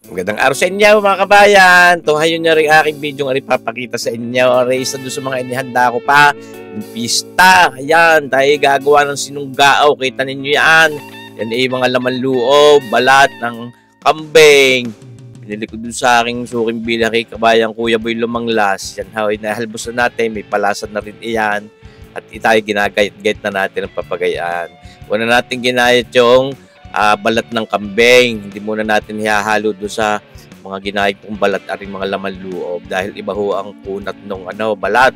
Magandang araw sa inyo mga kabayan. Tunghayon niyo rin aking video nga rin papakita sa inyo. Isa doon sa mga inihanda ko pa. Yung pista. Ayan, tayo gagawa ng sinunggao. Kita ninyo yan. Yan ay mga laman loob, balat ng kambing. Pinili ko doon sa aking suking bilang kay kabayan Kuya Boy Lumanglas. Yan ha, inahalbos na natin. May palasan na rin iyan. At tayo ginagayat-gayat na natin ang papagayaan. Una natin ginayat yung balat ng kambing. Hindi muna natin hihalo doon sa mga ginayat kong balat at mga laman loob dahil iba ho ang kunat ng balat.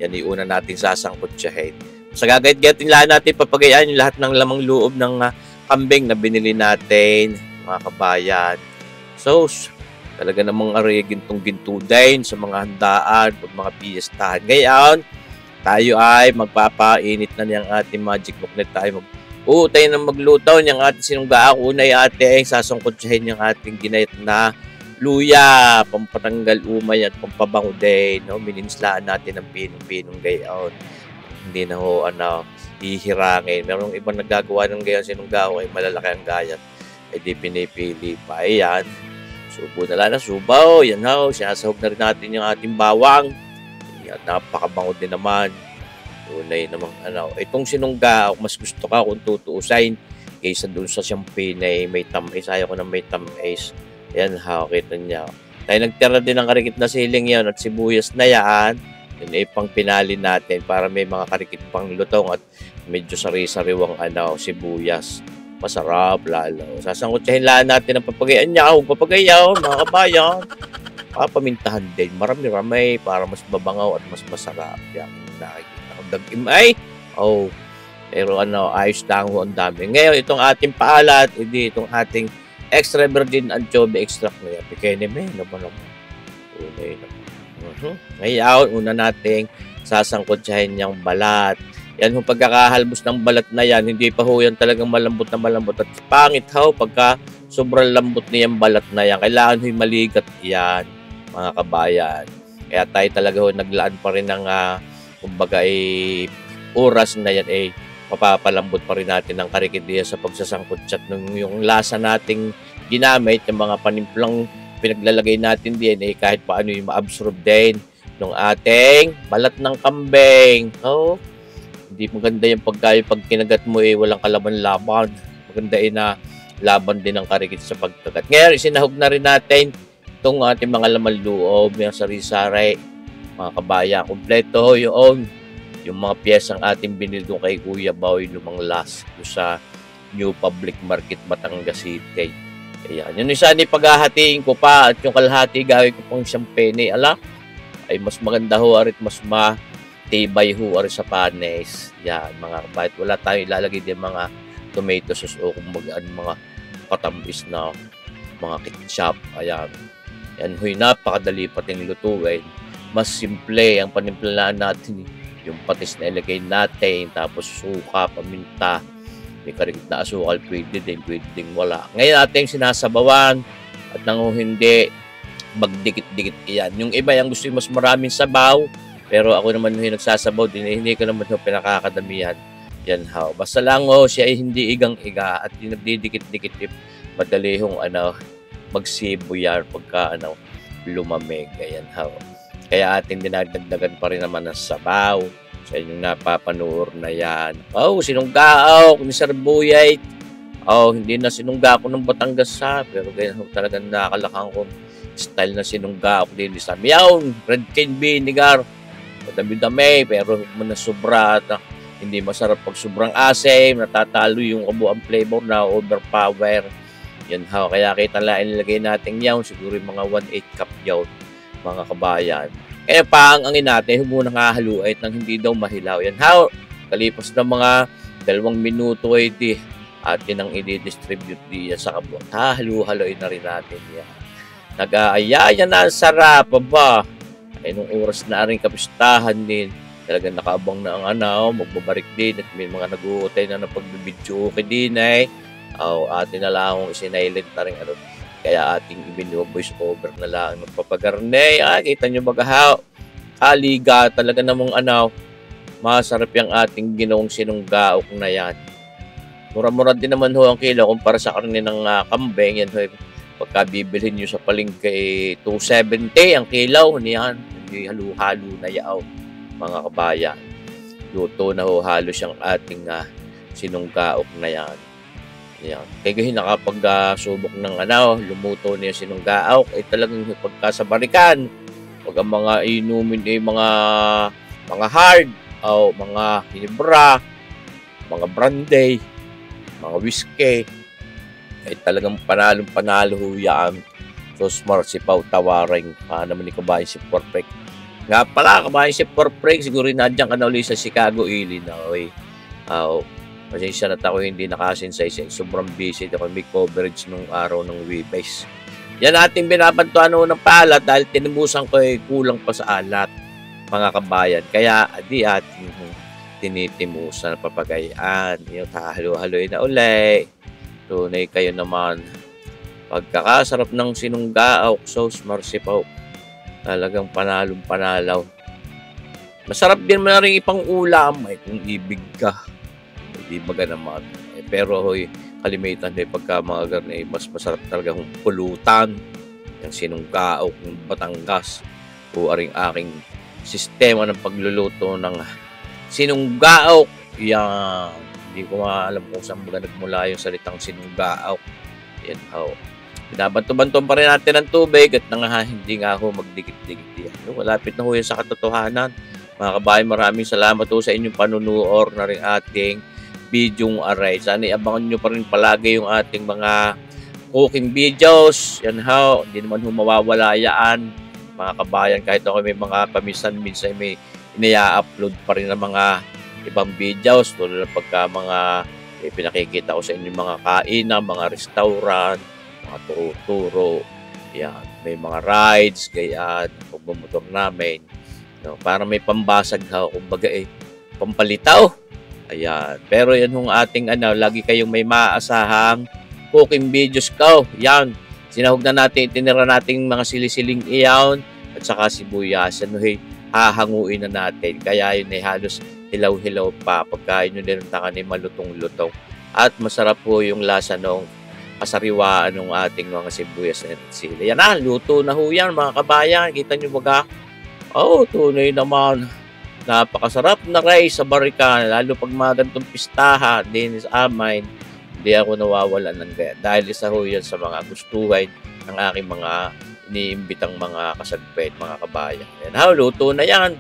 Yan yung una natin sasangkutsahin. Sa gagayat-gayatin lang natin papagayaan yung lahat ng lamang loob ng kambing na binili natin, mga kabayan. So, talaga namang aray gintong-ginto din sa mga handaan at mga piyestahan. Ngayon, tayo ay magpapainit na niyang ating magic book na tayo tayo na magluto niyang ating sinunggaang. Una yung ating sasangkutsahin yung ating ginayat na luya, pampatanggal umay at pampabango din. No? Mininslaan natin ang pinong-pinong gayon. Hindi na ho, hihirangin. Merong ibang nagagawa ng gayon sinunggaang ay malalaki ang gayat. Ay di pinipili pa. Ayan. Subo na lang na subaw. Yan ho. Sinasahog na rin natin yung ating bawang. Yan, napakabango din naman. Tunay namang itong sinungga, mas gusto ka kung tutuusain kaysa doon sa champagne na may tamis. Ayaw ko na may tamis. Ayan ha, kita niya. Tayo nagtira din ng karikit na siling yan at sibuyas na yan. Yun ay pang pinali natin para may mga karikit pang lutong at medyo sari-sariwang sibuyas. Masarap lalo. Sasangkutsahin lang natin ang papagayan niya. Papagayaw, mga kabayan. Pamintahan din. Marami-ramay para mas mabangaw at mas masarap. Yan, nakikita. Dagimay. Pero ayos lang ho ang dami. Ngayon, itong ating paalat, hindi itong ating extra virgin anchovy extract na yan. Pikene may naman. Ngayon, una nating sasangkutsahin yung balat. Yan yung pagkakahalbos ng balat na yan, hindi pa ho yan talagang malambot na malambot. At pangit ho, pagka sobrang lambot na yung balat na yan, kailangan ho maligat yan, mga kabayan. Kaya tayo talaga ho naglaan pa rin ng kumbaga oras na yan mapapalambot pa rin natin ng karikidya sa pagsasangkutsyat ng yung lasa nating ginamit, yung mga panimplang pinaglalagay natin din kahit paano yung ma-absorb din ng ating balat ng kambing. Hindi maganda yung pag kinagat mo walang kalaban-laban. Maganda na laban din ng karikit sa pagkagat. Ngayon, isinahog na rin natin itong ating mga laman loob, yung sari-sari. Mga kabaya, kompleto yung mga piyesang ating binili doon kay Kuya Boy Lumanglas doon sa New Public Market, Batangas City. Ayan. Yun isa ni paghahatiin ko pa at yung kalahati gawin ko pang champagne. Ay mas maganda ho at mas matibay ho sa panes. Yan, mga kabaya. Wala tayong ilalagay din mga tomato sauce o kung mga patambis na mga ketchup. Ayan. Yan ho'y napakadali pating lutuin. Mas simple ang panimplalaan natin. Yung patis na ilagay natin, tapos suka, paminta, may karikit na asukal, pwede din wala. Ngayon ating sinasabawan at nang hindi magdikit-dikit iyan. Yung iba yung gusto yung mas maraming sabaw, pero ako naman yung nagsasabaw din, hindi ko naman yung pinakakadamihan. Yan how. Basta lang siya ay hindi igang-iga at yung nagdidikit-dikit madali yung magsibo yan pagka lumamig. Ayan how. Kaya ating dinadagdagan pa rin naman ng sabaw sa inyong napapanood na yan. Sinunggao ni Sir Buyay. Hindi na sinunggao ko ng Batangas pero ganyan talagang nakalakang kong style na sinunggao ko din sa miyaw. Red cane vinegar. Madami-dami pero na sobra at hindi masarap pag sobrang asim. Natatalo yung kabuang flavor na overpower. Yan kaya kita lang ilagay natin yaw. Siguro yung mga 1/8 cup yaw, mga kabayan. Kaya paangangin natin, munang hahaluin nang hindi daw mahilaw. Yan kalipas ng mga 2 minuto atin ang i-distribute diya sa kabuang. Hahalu-haluin na rin natin yan. Nag-aayaya na ang sarap ba? Ay nung oras na rin kapistahan din. Talagang nakaabang na ang magbabarik din at may mga nag-uutay na pagbibidyo din atin na lang akong isinilent na rin kaya ating ibinu-voice over na lang magpapagarne. Kita nyo magahaw. Kaliga talaga namang masarap yung ating ginawang sinunggaok na yan. Mura-mura din naman ho ang kilo kumpara sa karne ng kambing. Yan ho, Pagka bibilhin nyo sa palengke, 270 ang kilaw niyan. Hindi halo-halo na yaw, mga kabayan. Luto na ho halos yung ating sinunggaok na yan. Yan. Kaya nakapag-subok ng lumuto na yung sinunggaok, ay talagang pagkasabarikan. Pag ang mga inumin ay mga hard, o mga hinibra, mga brandy, mga whiskey, ay talagang panalong-panalo ho yan. So, smart si Pau Tawaring, naman ni kabayan si Perfect. Nga pala, kabayan si Perfect, siguro nandiyan ka na ulit sa Chicago, Illinois. Pasensya na ako hindi nakasinsay, sobrang busy ako, may coverage nung araw ng Weebies. Yan ating binabantuan ng paalat dahil tinimusan ko ay kulang pa sa alat, mga kabayan. Kaya di ating tinitimusan, papagayaan. Yung halo-haloy na uli. Tunay kayo naman. Pagkakasarap ng sinunggaok, sauce marsipaw, talagang panalong-panalaw. Masarap din mo na rin ipang ulam kung ibig ka. Hindi baga naman. Pero kalimitan pagka mga ganun mas masarap talaga kung pulutan. Yung sinunggaok ng Batangas. O aring aking sistema ng pagluluto ng sinunggaok. Yan. Hindi ko maalam kung saan nagmula yung salitang sinunggaok. Yan ho. Binabanto-bantuan pa rin natin ng tubig at hindi nga ho magdikit-dikit yan. Malapit na ho yan sa katotohanan. Mga kabayan, maraming salamat ho sa inyong panunood na rin ating video aray. Sana iabangan nyo pa rin palagi yung ating mga cooking videos. Yan ho. Hindi naman ho mawawala yan. Mga kabayan, kahit ako may mga paminsan-minsan may inaya-upload pa rin ng mga ibang videos. Tulad ng pagka mga pinakikita ko sa inyo mga kainan, mga restaurant, mga turo-turo. Yan. May mga rides, gayaan, pagmamotor namin. No, para may pambasag ha, kumbaga pampalitaw. Ayan. Pero yan yung ating lagi kayong may maasahang cooking videos ko. Yan. Sinahog na natin, itinira natin mga silisiling iyon at saka sibuyas. Hahanguin na natin. Kaya yun halos hilaw-hilaw pa. Pagkain nyo din ang takan malutong-lutong. At masarap po yung lasa ng kasariwaan ng ating mga sibuyas at sili. Yan luto na ho yan mga kabayan. Kita nyo baga? Tunay naman. Napakasarap na rice sa barikan. Lalo pag mga ganitong pistahan din sa amin. Hindi ako nawawalan ng gaya. Dahil isa ho yan sa mga gustuhan ng aking mga iniimbitang mga kasagpet, mga kabayan. Yan luto na yan.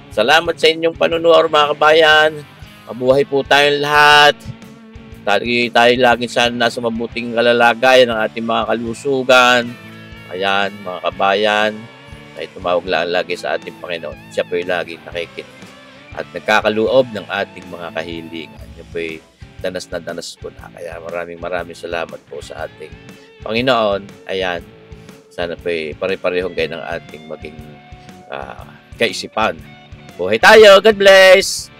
Salamat sa inyong panunood mga kabayan. Mabuhay po tayong lahat. Tayo laging sana nasa mabuting kalalagayan ng ating mga kalusugan. Ayan, mga kabayan, ay tumawag lang lagi sa ating Panginoon. Siya po yung laging nakikinig at nagkakaluob ng ating mga kahilingan. Yan po yung danas na danas ko na. Kaya maraming salamat po sa ating Panginoon. Ayan, sana po pare-parehong kayo ng ating maging kaisipan. Buhay tayo. God bless!